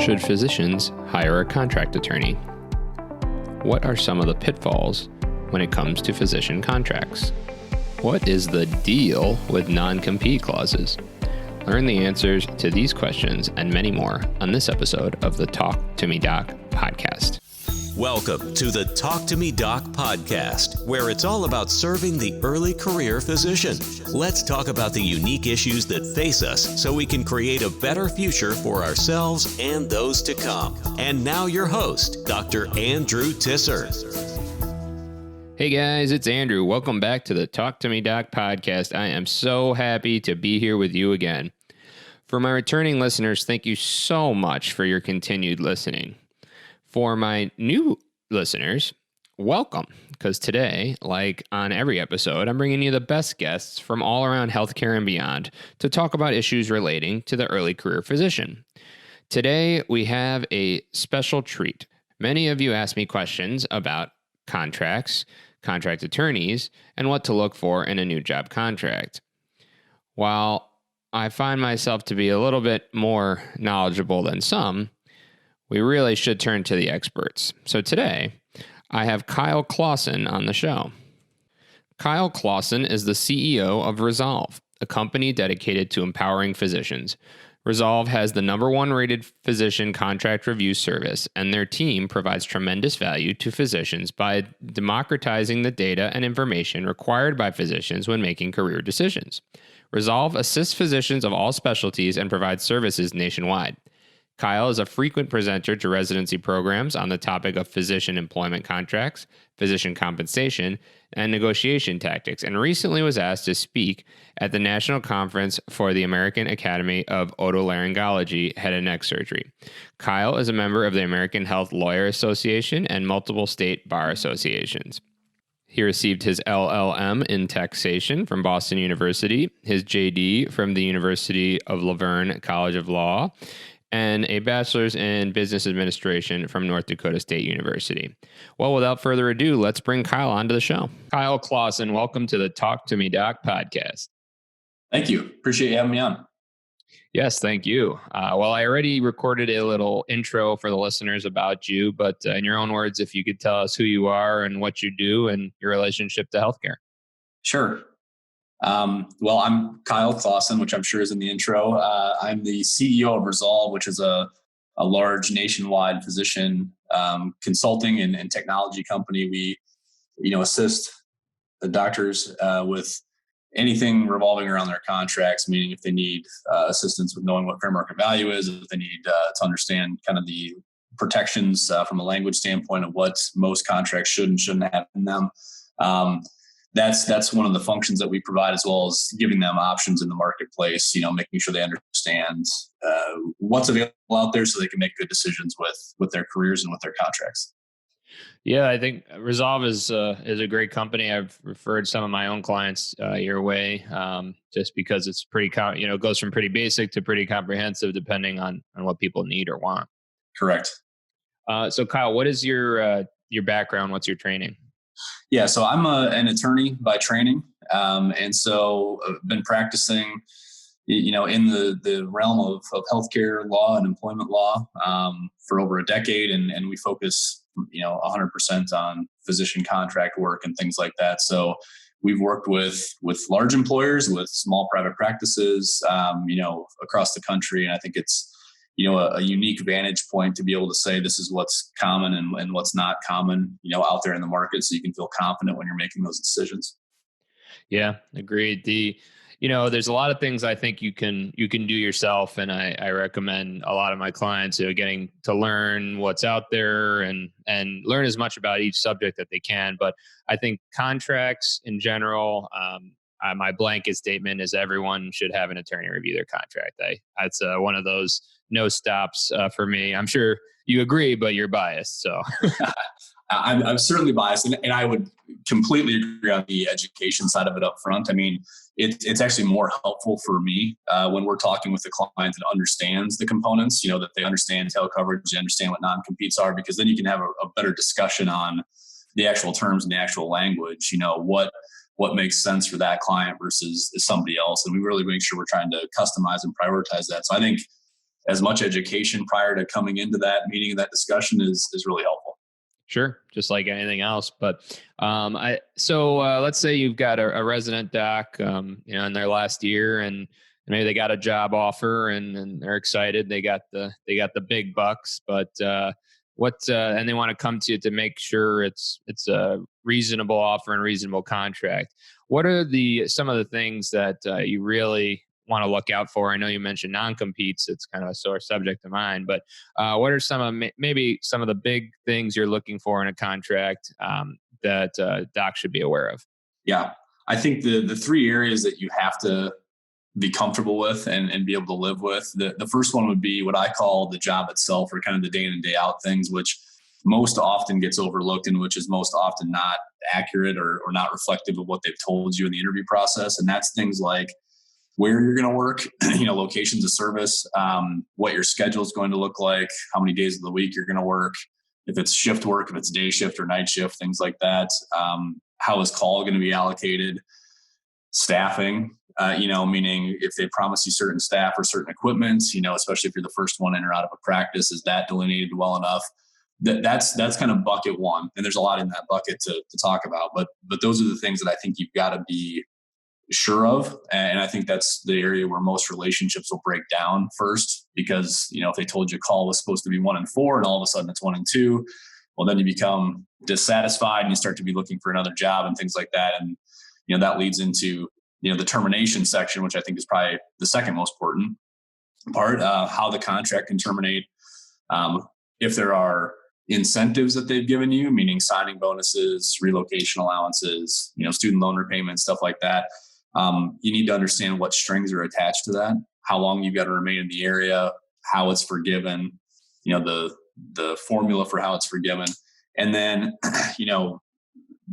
Should physicians hire a contract attorney? What are some of the pitfalls when it comes to physician contracts? What is the deal with non-compete clauses? Learn the answers to these questions and many more on this episode of the Talk to Me Doc podcast. Welcome to the Talk to Me Doc podcast, where it's all about serving the early career physician. Let's talk about the unique issues that face us so we can create a better future for ourselves and those to come. And now your host, Dr. Andrew Tisser. Hey guys, it's Andrew. Welcome back to the Talk to Me Doc podcast. I am so happy to be here with you again. For my returning listeners, thank you so much for your continued listening. For my new listeners, welcome, because today, like on every episode, I'm bringing you the best guests from all around healthcare and beyond to talk about issues relating to the early career physician. Today, we have a special treat. Many of you asked me questions about contracts, contract attorneys, and what to look for in a new job contract. While I find myself to be a little bit more knowledgeable than some, we really should turn to the experts. So today, I have Kyle Claussen on the show. Kyle Claussen is the CEO of Resolve, a company dedicated to empowering physicians. Resolve has the #1 rated physician contract review service, and their team provides tremendous value to physicians by democratizing the data and information required by physicians when making career decisions. Resolve assists physicians of all specialties and provides services nationwide. Kyle is a frequent presenter to residency programs on the topic of physician employment contracts, physician compensation, and negotiation tactics, and recently was asked to speak at the National Conference for the American Academy of Otolaryngology Head and Neck Surgery. Kyle is a member of the American Health Lawyer Association and multiple state bar associations. He received his LLM in taxation from Boston University, his JD from the University of Laverne College of Law, and a bachelor's in business administration from North Dakota State University. Well, without further ado, let's bring Kyle onto the show. Kyle Claussen, welcome to the Talk to Me Doc podcast. Thank you. Appreciate you having me on. Yes, thank you. Well, I already recorded a little intro for the listeners about you, but in your own words, if you could tell us who you are and what you do and your relationship to healthcare. Sure. Well, I'm Kyle Claussen, which I'm sure is in the intro. I'm the CEO of Resolve, which is a large nationwide physician consulting and technology company. We, assist the doctors with anything revolving around their contracts, meaning if they need assistance with knowing what fair market value is, if they need to understand kind of the protections from a language standpoint of what most contracts should and shouldn't have in them. That's one of the functions that we provide, as well as giving them options in the marketplace, making sure they understand what's available out there so they can make good decisions with their careers and with their contracts. Yeah, I think Resolve is a great company. I've referred some of my own clients your way, just because it's pretty, it goes from pretty basic to pretty comprehensive, depending on what people need or want. Correct. So Kyle, what is your background? What's your training? Yeah, so I'm an attorney by training, and so I've been practicing, in the realm of healthcare law and employment law for over a decade, and we focus, 100% on physician contract work and things like that. So we've worked with large employers, with small private practices, across the country, and I think it's a unique vantage point to be able to say this is what's common and what's not common, out there in the market, so you can feel confident when you're making those decisions. Yeah, agreed. There's a lot of things I think you can do yourself, and I recommend a lot of my clients getting to learn what's out there and learn as much about each subject that they can. But I think contracts in general, my blanket statement is everyone should have an attorney review their contract. That's one of those no stops for me. I'm sure you agree, but you're biased. So I'm certainly biased, and I would completely agree on the education side of it up front. I mean, it's actually more helpful for me when we're talking with the client that understands the components, that they understand tail coverage, they understand what non-competes are, because then you can have a better discussion on the actual terms and the actual language, what makes sense for that client versus somebody else. And we really make sure we're trying to customize and prioritize that. So I think as much education prior to coming into that meeting, that discussion is really helpful. Sure, just like anything else. But let's say you've got a resident doc, in their last year, and maybe they got a job offer, and they're excited. They got the big bucks, but and they want to come to you to make sure it's a reasonable offer and reasonable contract. What are some of the things that you really want to look out for? I know you mentioned non-competes. It's kind of a sore subject of mine, but what are some of the big things you're looking for in a contract that docs should be aware of? Yeah, I think the three areas that you have to be comfortable with and be able to live with. The first one would be what I call the job itself, or kind of the day in and day out things, which most often gets overlooked and which is most often not accurate or not reflective of what they've told you in the interview process. And that's things like where you're going to work, locations of service, what your schedule is going to look like, how many days of the week you're going to work, if it's shift work, if it's day shift or night shift, things like that. How is call going to be allocated? Staffing, meaning if they promise you certain staff or certain equipment, especially if you're the first one in or out of a practice, is that delineated well enough? That's kind of bucket one. And there's a lot in that bucket to talk about, but those are the things that I think you've got to be sure of. And I think that's the area where most relationships will break down first, because, if they told you call was supposed to be 1 and 4 and all of a sudden it's 1 and 2, well, then you become dissatisfied and you start to be looking for another job and things like that. And, that leads into, the termination section, which I think is probably the second most important part, how the contract can terminate. If there are incentives that they've given you, meaning signing bonuses, relocation allowances, student loan repayments, stuff like that. You need to understand what strings are attached to that, how long you've got to remain in the area, how it's forgiven, the formula for how it's forgiven. And then,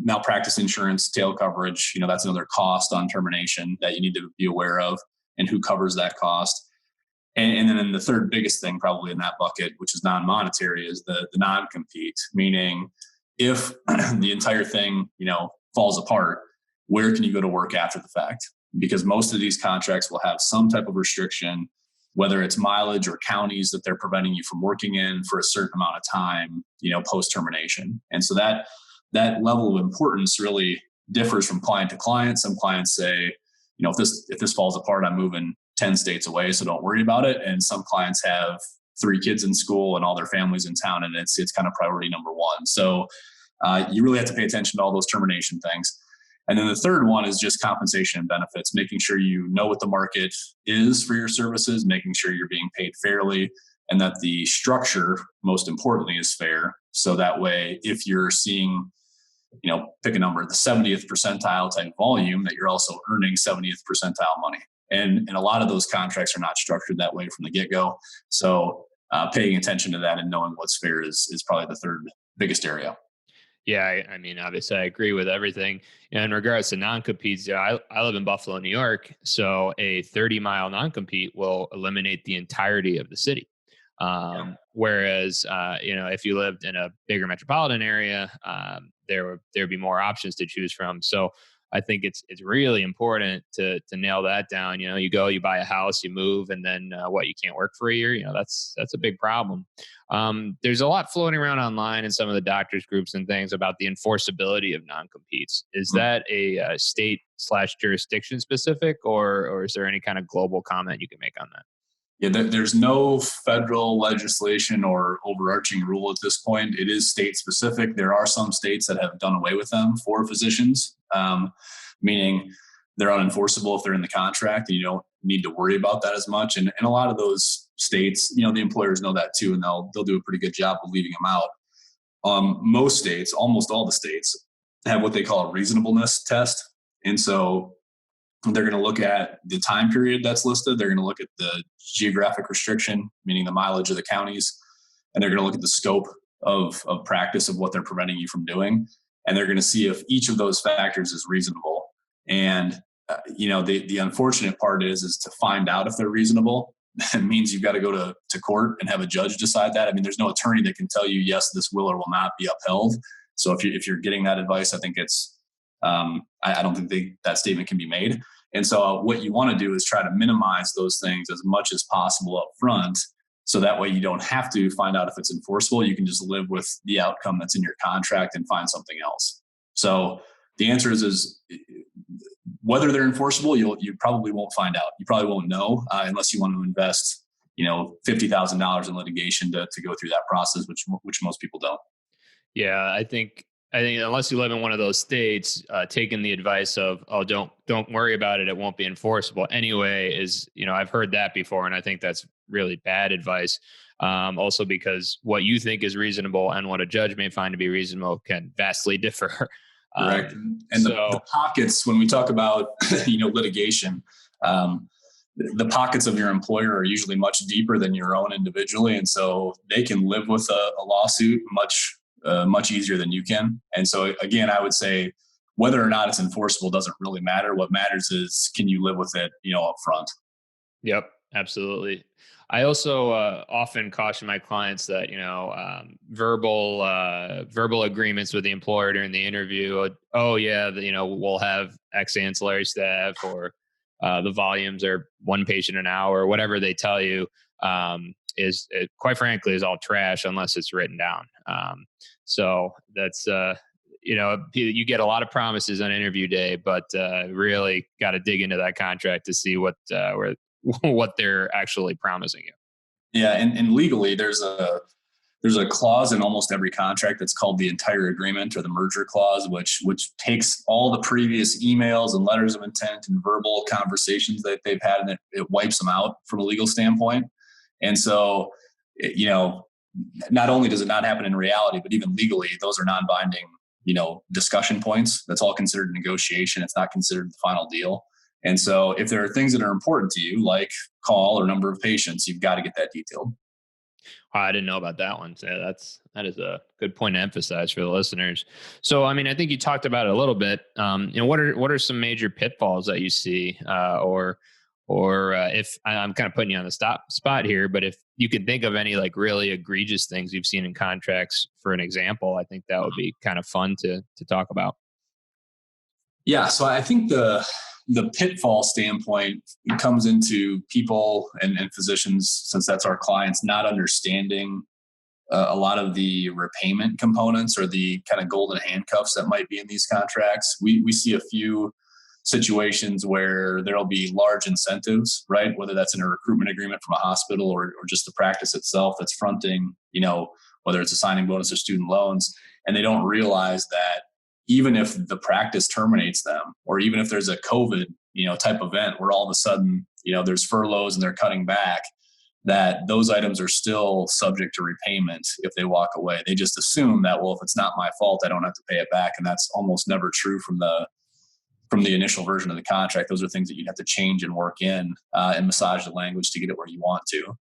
malpractice insurance, tail coverage, that's another cost on termination that you need to be aware of, and who covers that cost. And then the third biggest thing probably in that bucket, which is non-monetary, is the non-compete, meaning if the entire thing, falls apart, where can you go to work after the fact? Because most of these contracts will have some type of restriction, whether it's mileage or counties that they're preventing you from working in for a certain amount of time, post-termination. And so that level of importance really differs from client to client. Some clients say, if this falls apart, I'm moving 10 states away, so don't worry about it. And some clients have 3 kids in school and all their families in town, and it's kind of priority number one. So you really have to pay attention to all those termination things. And then the third one is just compensation and benefits, making sure you know what the market is for your services, making sure you're being paid fairly, and that the structure, most importantly, is fair. So that way, if you're seeing, pick a number, the 70th percentile type volume, that you're also earning 70th percentile money. And a lot of those contracts are not structured that way from the get-go. So paying attention to that and knowing what's fair is probably the third biggest area. Yeah, I mean, obviously, I agree with everything. In regards to non-competes, I live in Buffalo, New York, so a 30-mile non-compete will eliminate the entirety of the city. Whereas, if you lived in a bigger metropolitan area, there'd be more options to choose from. So I think it's really important to nail that down. You go, you buy a house, you move, and then you can't work for a year. That's a big problem. There's a lot floating around online in some of the doctors groups and things about the enforceability of non-competes. Is that a state/jurisdiction specific, or is there any kind of global comment you can make on that? Yeah, there's no federal legislation or overarching rule at this point. It is state specific. There are some states that have done away with them for physicians, meaning they're unenforceable if they're in the contract and you don't need to worry about that as much. And a lot of those states, the employers know that too, and they'll do a pretty good job of leaving them out. Most states, almost all the states, have what they call a reasonableness test. And so they're going to look at the time period that's listed. They're going to look at the geographic restriction, meaning the mileage of the counties. And they're going to look at the scope of practice of what they're preventing you from doing. And they're going to see if each of those factors is reasonable. And, the unfortunate part is to find out if they're reasonable. It means you've got to go to court and have a judge decide that. I mean, there's no attorney that can tell you, yes, this will or will not be upheld. So if you're getting that advice, I think it's, I don't think that statement can be made. And so what you want to do is try to minimize those things as much as possible up front, So that way you don't have to find out if it's enforceable. You can just live with the outcome that's in your contract and find something else. So the answer is whether they're enforceable, you probably won't find out. You probably won't know unless you want to invest, $50,000 in litigation to go through that process, which most people don't. Yeah, I think unless you live in one of those states, taking the advice of, oh, don't worry about it, it won't be enforceable anyway, is, I've heard that before, and I think that's really bad advice. Also because what you think is reasonable and what a judge may find to be reasonable can vastly differ. Correct. And the pockets, when we talk about, litigation, the pockets of your employer are usually much deeper than your own individually. And so they can live with a lawsuit much easier than you can. And so again, I would say whether or not it's enforceable doesn't really matter. What matters is, can you live with it, up front? Yep, absolutely. I also often caution my clients that, verbal agreements with the employer during the interview. Oh yeah, we'll have X ancillary staff, or the volumes are one patient an hour, or whatever they tell you. Quite frankly is all trash unless it's written down. So that's, you get a lot of promises on interview day, but really got to dig into that contract to see what they're actually promising you. Yeah. And legally there's a clause in almost every contract that's called the entire agreement, or the merger clause, which takes all the previous emails and letters of intent and verbal conversations that they've had, and it wipes them out from a legal standpoint. And so, not only does it not happen in reality, but even legally, those are non-binding, discussion points. That's all considered negotiation. It's not considered the final deal. And so if there are things that are important to you, like call or number of patients, you've got to get that detailed. I didn't know about that one. So that is a good point to emphasize for the listeners. So, I think you talked about it a little bit. What are some major pitfalls that you see, or if I'm kind of putting you on the spot here, but if you can think of any like really egregious things you've seen in contracts for an example, I think that would be kind of fun to talk about. Yeah. So I think the pitfall standpoint comes into people and physicians, since that's our clients, not understanding a lot of the repayment components or the kind of golden handcuffs that might be in these contracts. We see a few situations where there'll be large incentives, right? Whether that's in a recruitment agreement from a hospital or just the practice itself that's fronting, whether it's a signing bonus or student loans. And they don't realize that even if the practice terminates them, or even if there's a COVID, type event where all of a sudden, there's furloughs and they're cutting back, that those items are still subject to repayment if they walk away. They just assume that, well, if it's not my fault, I don't have to pay it back. And that's almost never true from the initial version of the contract. Those are things that you'd have to change and work in and massage the language to get it where you want to.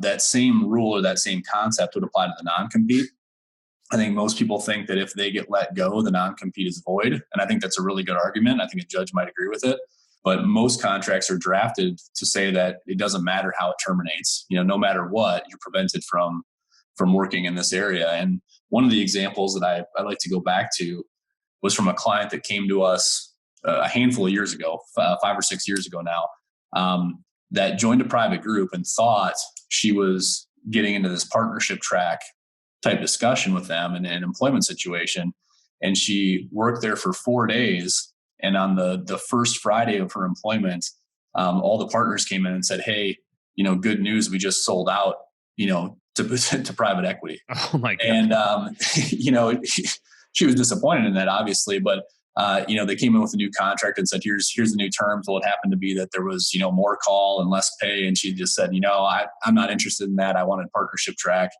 That same rule or that same concept would apply to the non-compete. I think most people think that if they get let go, the non-compete is void. And I think that's a really good argument. I think a judge might agree with it. But most contracts are drafted to say that it doesn't matter how it terminates. No matter what, you're prevented from working in this area. And one of the examples that I like to go back to was from a client that came to us a handful of years ago, 5 or 6 years ago now, that joined a private group and thought she was getting into this partnership track type discussion with them in an employment situation. And she worked there for 4 days. And on the first Friday of her employment, all the partners came in and said, hey, good news, we just sold out, to private equity. Oh my God. And, she was disappointed in that, obviously, but they came in with a new contract and said, here's the new terms. Well, it happened to be that there was, more call and less pay. And she just said, I'm not interested in that. I wanted partnership track.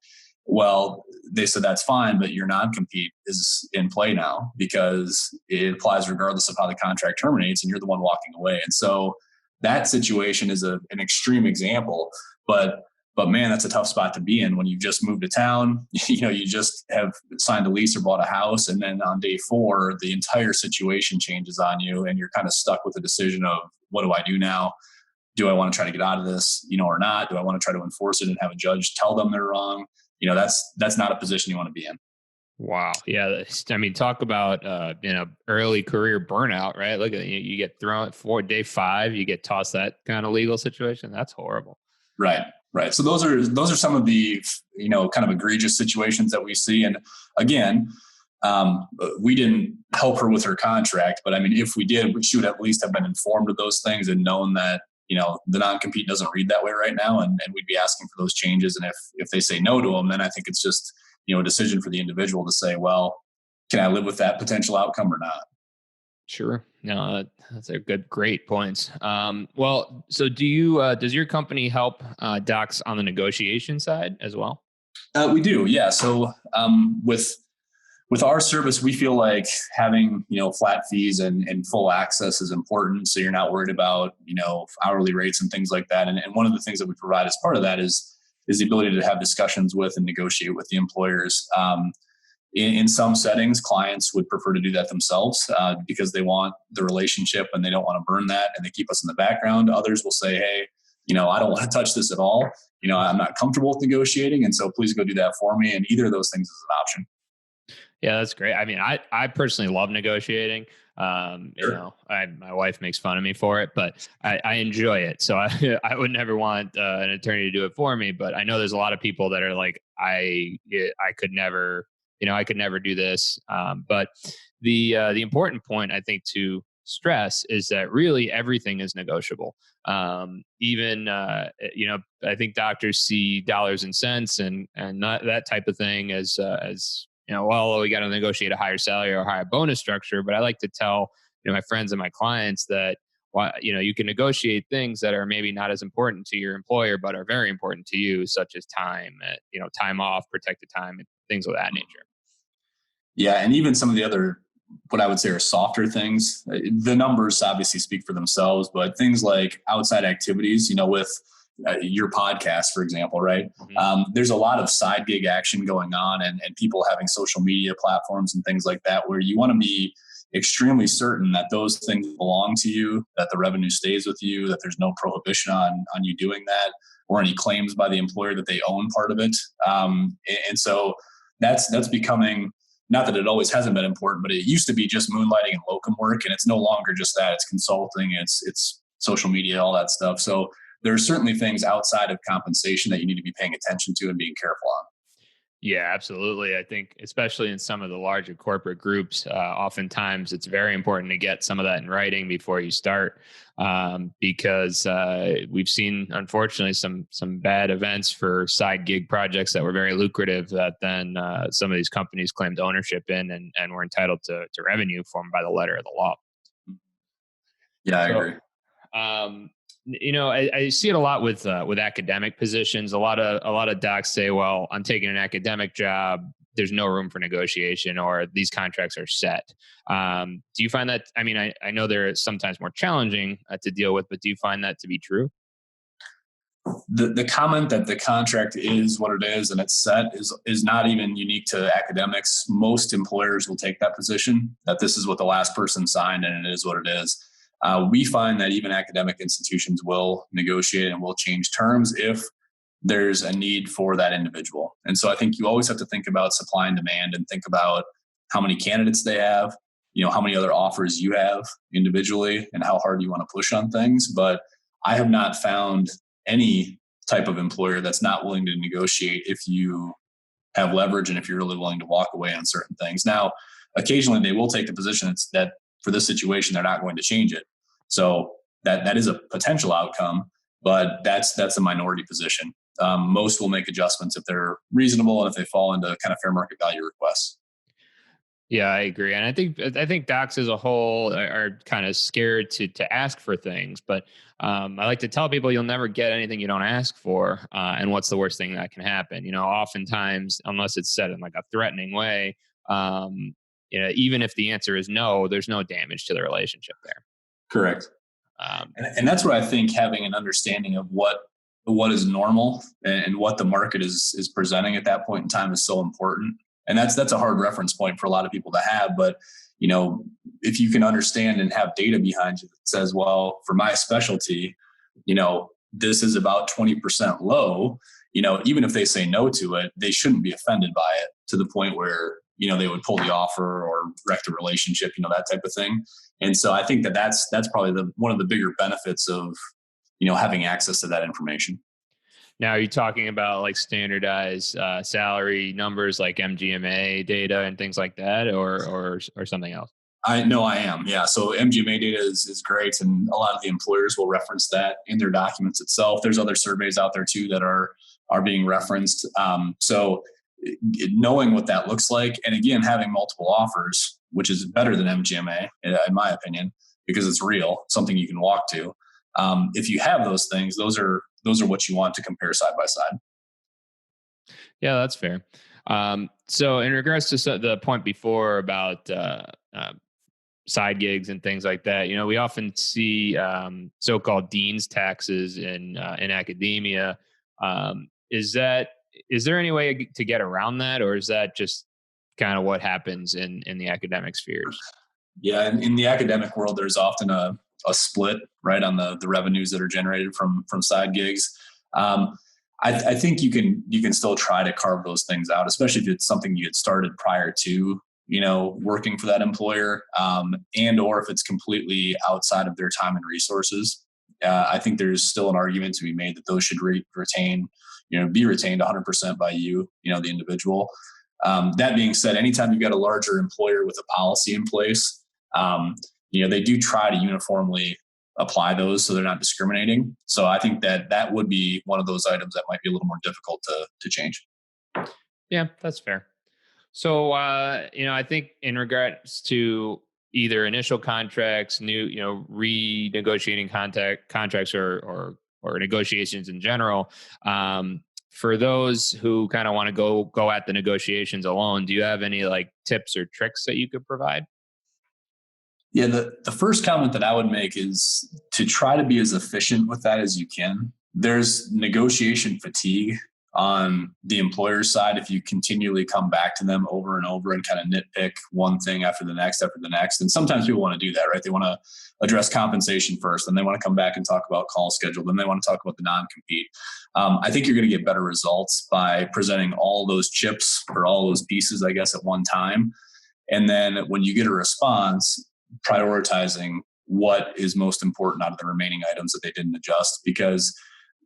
Well, they said, that's fine, but your non-compete is in play now because it applies regardless of how the contract terminates and you're the one walking away. And so that situation is an extreme example, but man, that's a tough spot to be in when you've just moved to town, you just have signed a lease or bought a house. And then on day 4, the entire situation changes on you and you're kind of stuck with the decision of, what do I do now? Do I want to try to get out of this, or not? Do I want to try to enforce it and have a judge tell them they're wrong? That's not a position you want to be in. Wow. Yeah. Talk about, early career burnout, right? Look at you get thrown for day 5, you get tossed that kind of legal situation. That's horrible. Right. Right. So those are some of the, kind of egregious situations that we see. And again, we didn't help her with her contract, but I mean, if we did, she would at least have been informed of those things and known that, the non-compete doesn't read that way right now. And we'd be asking for those changes. And if they say no to them, then I think it's just, a decision for the individual to say, well, can I live with that potential outcome or not? Sure. No, that's a great points. Well, so does your company help docs on the negotiation side as well? We do. Yeah. So with our service, we feel like having, flat fees and full access is important. So you're not worried about, hourly rates and things like that. And one of the things that we provide as part of that is the ability to have discussions with and negotiate with the employers. In some settings, clients would prefer to do that themselves because they want the relationship and they don't want to burn that, and they keep us in the background. Others will say, hey, I don't want to touch this at all. I'm not comfortable with negotiating. And so please go do that for me. And either of those things is an option. Yeah, that's great. I mean, I personally love negotiating. Sure. My wife makes fun of me for it, but I enjoy it. So I would never want an attorney to do it for me, but I know there's a lot of people that are like, I could never, I could never do this. But the important point I think to stress is that really everything is negotiable. Even I think doctors see dollars and cents and not that type of thing as well, we got to negotiate a higher salary or a higher bonus structure. But I like to tell, my friends and my clients that, you can negotiate things that are maybe not as important to your employer, but are very important to you, such as time, time off, protected time, and things of that nature. Yeah. And even some of the other, what I would say are softer things, the numbers obviously speak for themselves, but things like outside activities, with your podcast, for example, right? Mm-hmm. There's a lot of side gig action going on and people having social media platforms and things like that, where you want to be extremely certain that those things belong to you, that the revenue stays with you, that there's no prohibition on you doing that, or any claims by the employer that they own part of it. And so that's becoming, not that it always hasn't been important, but it used to be just moonlighting and locum work. And it's no longer just that. It's consulting, it's social media, all that stuff. So there are certainly things outside of compensation that you need to be paying attention to and being careful on. Yeah, absolutely. I think especially in some of the larger corporate groups, oftentimes it's very important to get some of that in writing before you start, because we've seen, unfortunately, some bad events for side gig projects that were very lucrative that then some of these companies claimed ownership in and were entitled to revenue from by the letter of the law. Yeah, I agree. I see it a lot with academic positions. A lot of docs say, well, I'm taking an academic job. There's no room for negotiation, or these contracts are set. Do you find that? I mean, I know they're sometimes more challenging to deal with, but do you find that to be true? The comment that the contract is what it is and it's set is not even unique to academics. Most employers will take that position, that this is what the last person signed and it is what it is. We find that even academic institutions will negotiate and will change terms if there's a need for that individual. And so I think you always have to think about supply and demand and think about how many candidates they have, how many other offers you have individually and how hard you want to push on things. But I have not found any type of employer that's not willing to negotiate if you have leverage and if you're really willing to walk away on certain things. Now, occasionally they will take the position that for this situation, they're not going to change it. So that is a potential outcome, but that's a minority position. Most will make adjustments if they're reasonable and if they fall into kind of fair market value requests. Yeah, I agree. And I think docs as a whole are kind of scared to ask for things, but I like to tell people you'll never get anything you don't ask for. And what's the worst thing that can happen? Oftentimes, unless it's said in like a threatening way, even if the answer is no, there's no damage to the relationship there. Correct. And that's where I think having an understanding of what is normal and what the market is presenting at that point in time is so important. And that's a hard reference point for a lot of people to have. But, if you can understand and have data behind you that says, well, for my specialty, this is about 20% low, even if they say no to it, they shouldn't be offended by it to the point where, they would pull the offer or wreck the relationship, that type of thing. And so I think that's probably one of the bigger benefits of, having access to that information. Now, are you talking about like standardized salary numbers like MGMA data and things like that, or something else? I know I am. Yeah. So MGMA data is great. And a lot of the employers will reference that in their documents itself. There's other surveys out there too that are being referenced. So knowing what that looks like, and again, having multiple offers, which is better than MGMA, in my opinion, because it's real, something you can walk to. If you have those things, those are what you want to compare side by side. Yeah, that's fair. So in regards to the point before about side gigs and things like that, we often see so-called dean's taxes in academia. Is there any way to get around that, or is that just kind of what happens in the academic spheres? Yeah, in the academic world, there's often a split, right, on the revenues that are generated from side gigs. I think you can still try to carve those things out, especially if it's something you had started prior to working for that employer, and or if it's completely outside of their time and resources. I think there's still an argument to be made that those should be retained 100% by you, the individual. That being said, anytime you've got a larger employer with a policy in place, they do try to uniformly apply those so they're not discriminating. So I think that would be one of those items that might be a little more difficult to change. Yeah, that's fair. So, I think in regards to either initial contracts, new, renegotiating contracts or negotiations in general, for those who kind of want to go at the negotiations alone, do you have any like tips or tricks that you could provide? Yeah, the first comment that I would make is to try to be as efficient with that as you can. There's negotiation fatigue on the employer's side if you continually come back to them over and over and kind of nitpick one thing after the next. And sometimes people want to do that, right? They want to address compensation first, then they want to come back and talk about call schedule, then they want to talk about the non-compete. I think you're going to get better results by presenting all those chips or all those pieces, I guess, at one time. And then when you get a response, prioritizing what is most important out of the remaining items that they didn't adjust, because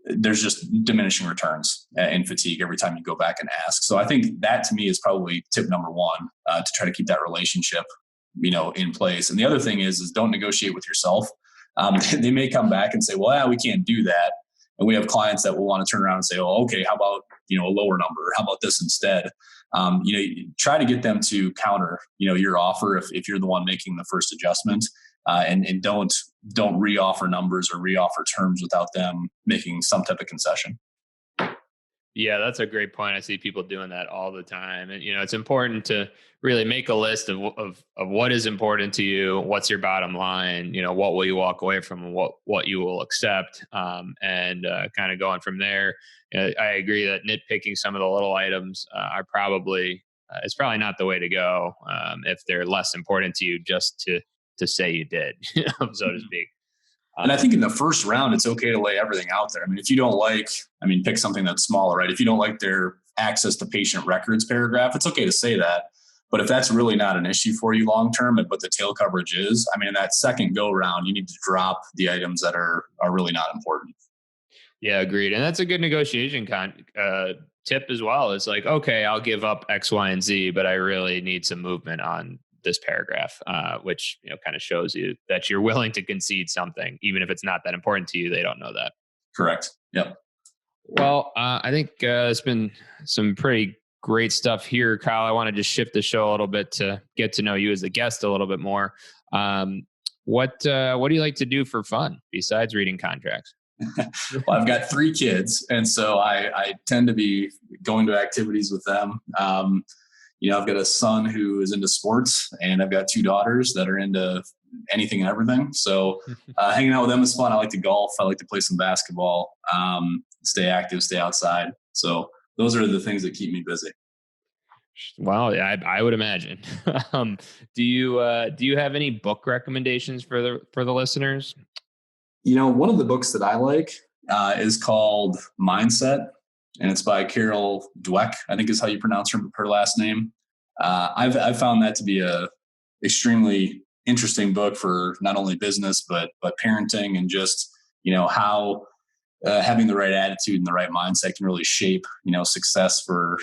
there's just diminishing returns and fatigue every time you go back and ask. So I think that to me is probably tip number one, to try to keep that relationship, in place. And the other thing is don't negotiate with yourself. They may come back and say, well, we can't do that. And we have clients that will want to turn around and say, oh, okay, how about, a lower number? How about this instead? Try to get them to counter, your offer if you're the one making the first adjustment, and don't reoffer numbers or reoffer terms without them making some type of concession. Yeah, that's a great point. I see people doing that all the time. And, it's important to really make a list of what is important to you, what's your bottom line, what will you walk away from, and what you will accept, and kind of going from there. I agree that nitpicking some of the little items are probably it's probably not the way to go, if they're less important to you, just to say you did, so to speak. And I think in the first round, it's okay to lay everything out there. I mean, if you don't pick something that's smaller, right? If you don't like their access to patient records paragraph, it's okay to say that. But if that's really not an issue for you long-term, but the tail coverage is, in that second go round, you need to drop the items that are really not important. Yeah, agreed. And that's a good negotiation tip as well. It's like, okay, I'll give up X, Y, and Z, but I really need some movement on this paragraph, which kind of shows you that you're willing to concede something, even if it's not that important to you. They don't know that. Correct. Yep. Well, I think it's been some pretty great stuff here, Kyle. I want to just shift the show a little bit to get to know you as a guest a little bit more. What do you like to do for fun besides reading contracts? Well, I've got 3 kids, and so I tend to be going to activities with them. I've got a son who is into sports, and I've got 2 daughters that are into anything and everything. So hanging out with them is fun. I like to golf. I like to play some basketball, stay active, stay outside. So those are the things that keep me busy. Well, I would imagine. Do you have any book recommendations for the listeners? One of the books that I like is called Mindset, and it's by Carol Dweck, I think is how you pronounce her last name. I've found that to be a extremely interesting book for not only business but parenting, and just how having the right attitude and the right mindset can really shape, success for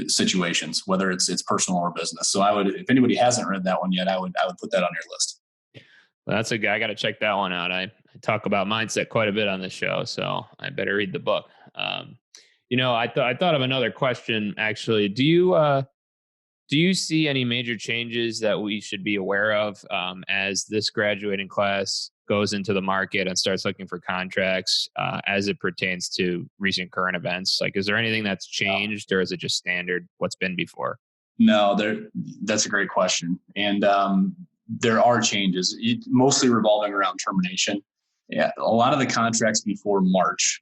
situations, whether it's personal or business. So if anybody hasn't read that one yet, I would put that on your list. Well, that's a guy. I got to check that one out. I talk about mindset quite a bit on this show, so I better read the book. I thought of another question actually. Do you see any major changes that we should be aware of as this graduating class goes into the market and starts looking for contracts as it pertains to recent current events? Like, is there anything that's changed, or is it just standard what's been before? No, that's a great question. And there are changes, mostly revolving around termination. Yeah, a lot of the contracts before March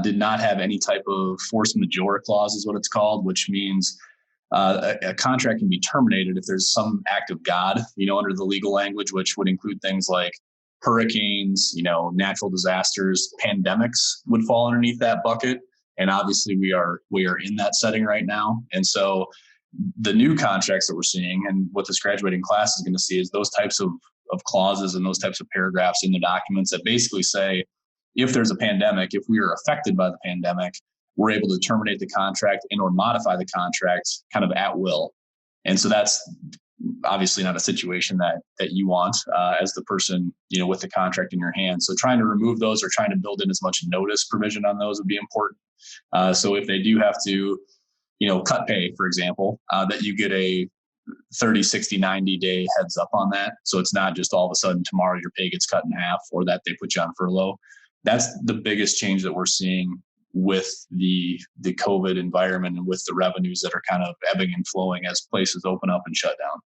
did not have any type of force majeure clause, is what it's called, which means a contract can be terminated if there's some act of God, under the legal language, which would include things like hurricanes, natural disasters, pandemics would fall underneath that bucket. And obviously we are in that setting right now. And so the new contracts that we're seeing and what this graduating class is going to see is those types of clauses and those types of paragraphs in the documents that basically say, if there's a pandemic, if we are affected by the pandemic, we're able to terminate the contract and or modify the contract kind of at will. And so that's obviously not a situation that you want as the person, with the contract in your hand. So trying to remove those or trying to build in as much notice provision on those would be important. So if they do have to, cut pay, for example, that you get a 30, 60, 90 day heads up on that. So it's not just all of a sudden tomorrow your pay gets cut in half or that they put you on furlough. That's the biggest change that we're seeing with the COVID environment and with the revenues that are kind of ebbing and flowing as places open up and shut down.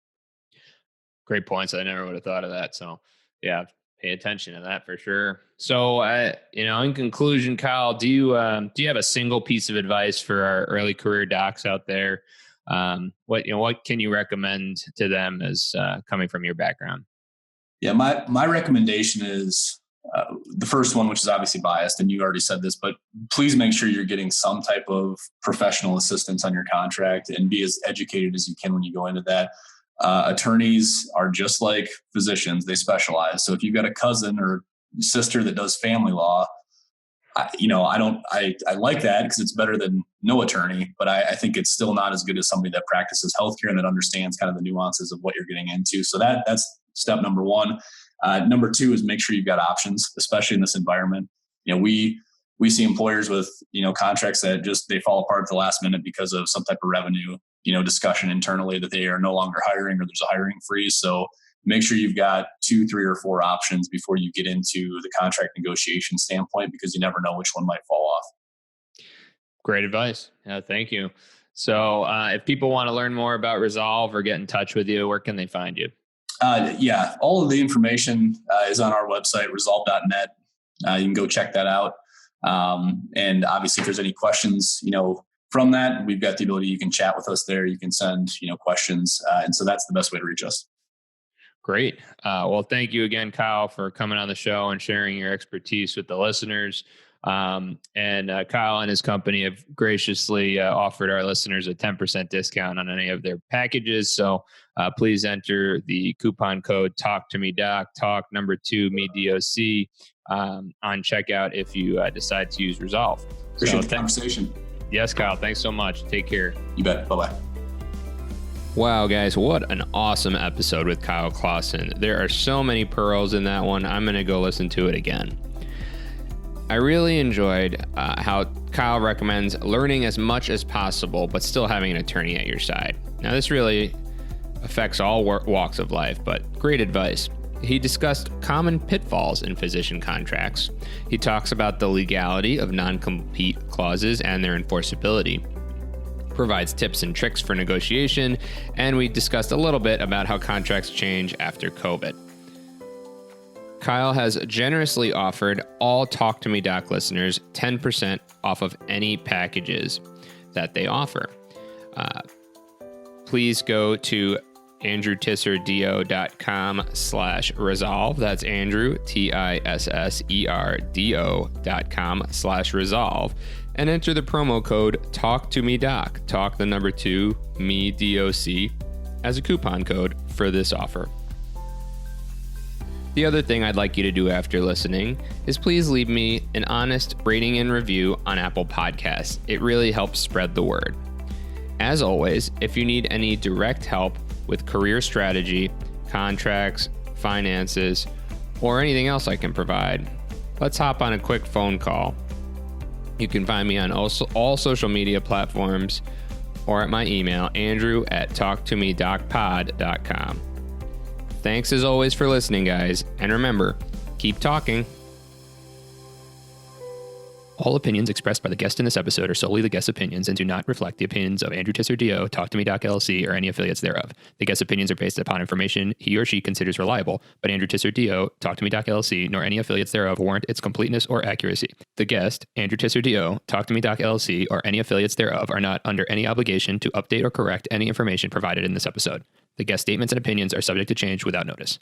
Great points. I never would have thought of that. So yeah, pay attention to that for sure. So, in conclusion, Kyle, do you have a single piece of advice for our early career docs out there? What can you recommend to them as coming from your background? Yeah, my recommendation is the first one, which is obviously biased, and you already said this, but please make sure you're getting some type of professional assistance on your contract and be as educated as you can when you go into that. Attorneys are just like physicians. They specialize. So if you've got a cousin or sister that does family law, I like that because it's better than no attorney, but I think it's still not as good as somebody that practices healthcare and that understands kind of the nuances of what you're getting into. So that's step number one. Number two is make sure you've got options, especially in this environment. We see employers with, contracts that they fall apart at the last minute because of some type of revenue, discussion internally that they are no longer hiring or there's a hiring freeze. So make sure you've got 2, 3, or 4 options before you get into the contract negotiation standpoint, because you never know which one might fall off. Great advice. Yeah, thank you. So if people want to learn more about Resolve or get in touch with you, where can they find you? All of the information is on our website, resolve.net. You can go check that out. And obviously if there's any questions, from that, we've got the ability, you can chat with us there. You can send, questions. And so that's the best way to reach us. Great. Well, thank you again, Kyle, for coming on the show and sharing your expertise with the listeners. And Kyle and his company have graciously offered our listeners a 10% discount on any of their packages. So please enter the coupon code TalkToMeDoc, talk number 2 me DOC on checkout if you decide to use Resolve. Appreciate the conversation. Yes, Kyle. Thanks so much. Take care. You bet. Bye-bye. Wow, guys, what an awesome episode with Kyle Claussen. There are so many pearls in that one. I'm going to go listen to it again. I really enjoyed how Kyle recommends learning as much as possible, but still having an attorney at your side. Now, this really affects all walks of life, but great advice. He discussed common pitfalls in physician contracts. He talks about the legality of non-compete clauses and their enforceability. Provides tips and tricks for negotiation, and we discussed a little bit about how contracts change after COVID. Kyle has generously offered all Talk to Me Doc listeners 10% off of any packages that they offer. Please go to andrewtisserdo.com/resolve. That's Andrew, TISSERDO.com/resolve. And enter the promo code TalkToMeDoc, talk the number 2, me DOC, as a coupon code for this offer. The other thing I'd like you to do after listening is please leave me an honest rating and review on Apple Podcasts. It really helps spread the word. As always, if you need any direct help with career strategy, contracts, finances, or anything else I can provide, let's hop on a quick phone call. You can find me on all social media platforms or at my email, andrew@talktomedocpod.com. Thanks as always for listening, guys. And remember, keep talking. All opinions expressed by the guest in this episode are solely the guest's opinions and do not reflect the opinions of Andrew Tisser DO, Talk to Me Doc LLC, or any affiliates thereof. The guest's opinions are based upon information he or she considers reliable, but Andrew Tisser DO, Talk to Me Doc LLC, nor any affiliates thereof warrant its completeness or accuracy. The guest, Andrew Tisser DO, Talk to Me Doc LLC, or any affiliates thereof are not under any obligation to update or correct any information provided in this episode. The guest statements and opinions are subject to change without notice.